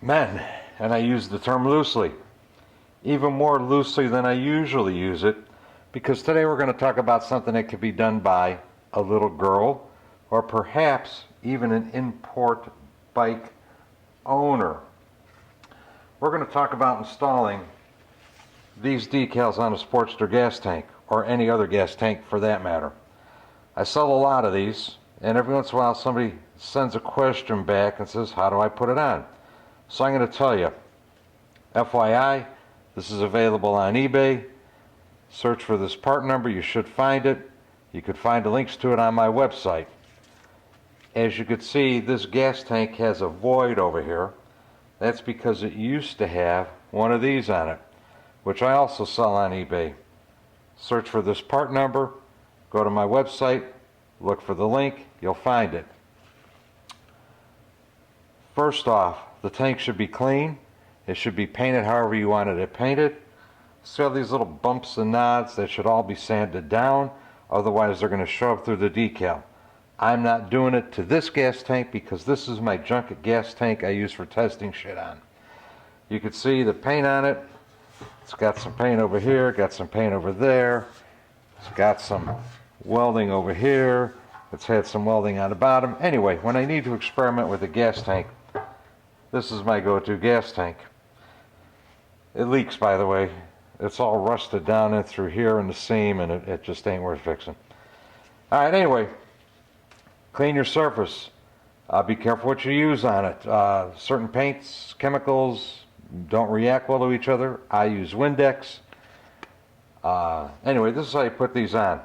men, and I use the term loosely, even more loosely than I usually use it, because today we're going to talk about something that could be done by a little girl or perhaps even an import bike owner. We're going to talk about installing these decals on a Sportster gas tank, or any other gas tank for that matter. I sell a lot of these, and every once in a while somebody sends a question back and says, how do I put it on? So I'm going to tell you, FYI, this is available on eBay. Search for this part number, you should find it. You could find the links to it on my website. As you can see, this gas tank has a void over here. That's because it used to have one of these on it, which I also sell on eBay. Search for this part number, go to my website, look for the link, you'll find it. First off, the tank should be clean. It should be painted however you wanted it painted. See all these little bumps and nods? They should all be sanded down, otherwise they're going to show up through the decal. I'm not doing it to this gas tank because this is my junk gas tank I use for testing shit on. You can see the paint on it. It's got some paint over here, got some paint over there. It's got some welding over here. It's had some welding on the bottom. Anyway, when I need to experiment with a gas tank, this is my go-to gas tank. It leaks, by the way. It's all rusted down in through here in the seam, and it just ain't worth fixing. All right, anyway, clean your surface. Be careful what you use on it. Certain paints, chemicals don't react well to each other. I use Windex. Anyway, this is how you put these on.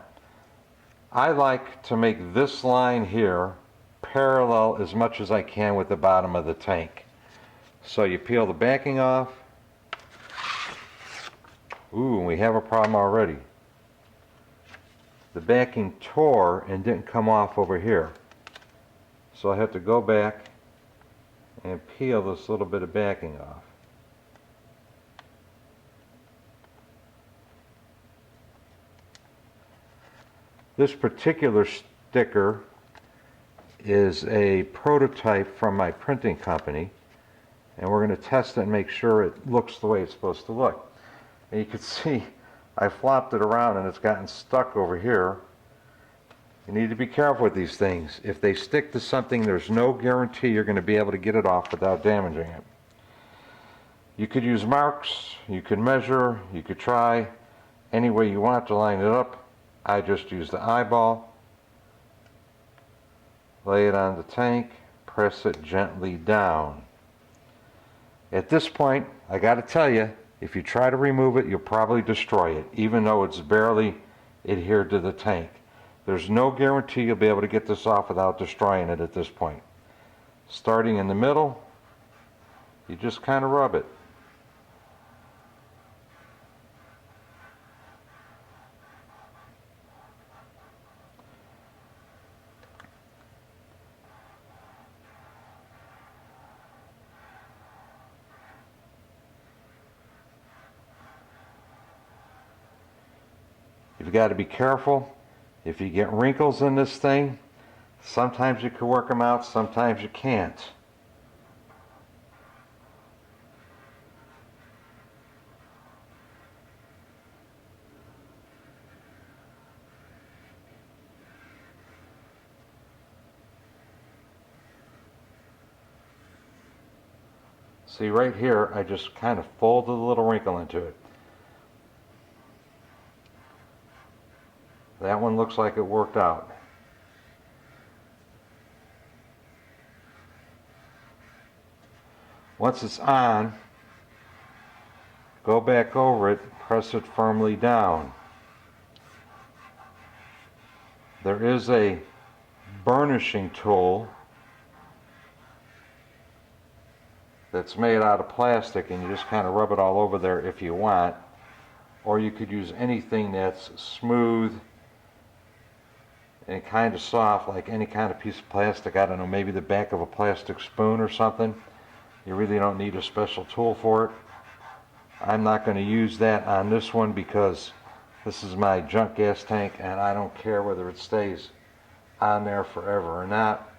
I like to make this line here parallel as much as I can with the bottom of the tank. So you peel the backing off. Ooh, we have a problem already. The backing tore and didn't come off over here. So I have to go back and peel this little bit of backing off. This particular sticker is a prototype from my printing company, and we're going to test it and make sure it looks the way it's supposed to look. And you can see I flopped it around and it's gotten stuck over here. You need to be careful with these things. If they stick to something, there's no guarantee you're going to be able to get it off without damaging it. You could use marks, you could measure, you could try any way you want to line it up. I just use the eyeball, lay it on the tank, press it gently down. At this point, I got to tell you, if you try to remove it, you'll probably destroy it, even though it's barely adhered to the tank. There's no guarantee you'll be able to get this off without destroying it at this point. Starting in the middle, you just kind of rub it. You've got to be careful. If you get wrinkles in this thing, sometimes you can work them out, sometimes you can't. See right here, I just kind of folded a little wrinkle into it. That one looks like it worked out. Once it's on, go back over it, press it firmly down. There is a burnishing tool that's made out of plastic, and you just kind of rub it all over there if you want. Or you could use anything that's smooth and kind of soft, like any kind of piece of plastic. I don't know, maybe the back of a plastic spoon or something. You really don't need a special tool for it. I'm not going to use that on this one because this is my junk gas tank and I don't care whether it stays on there forever or not.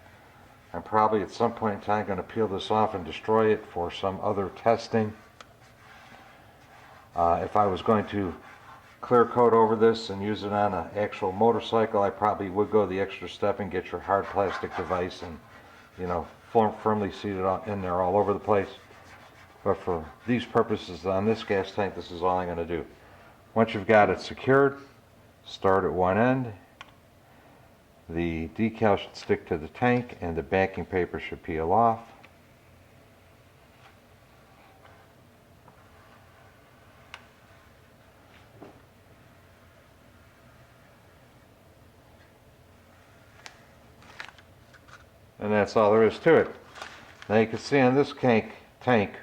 I'm probably at some point in time going to peel this off and destroy it for some other testing. If I was going to clear coat over this and use it on an actual motorcycle, I probably would go the extra step and get your hard plastic device and, you know, firmly seated in there all over the place. But for these purposes on this gas tank, this is all I'm going to do. Once you've got it secured, start at one end. The decal should stick to the tank and the backing paper should peel off. And that's all there is to it. Now you can see on this tank,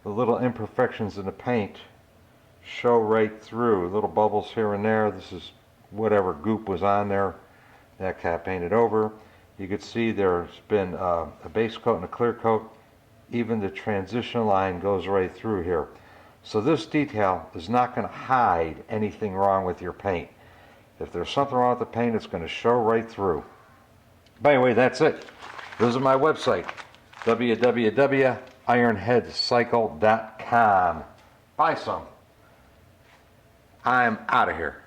the little imperfections in the paint show right through. Little bubbles here and there. This is whatever goop was on there that got painted over. You can see there's been a base coat and a clear coat. Even the transition line goes right through here. So this detail is not going to hide anything wrong with your paint. If there's something wrong with the paint, it's going to show right through. By the way, that's it. Visit my website, www.ironheadcycle.com. Buy some. I'm out of here.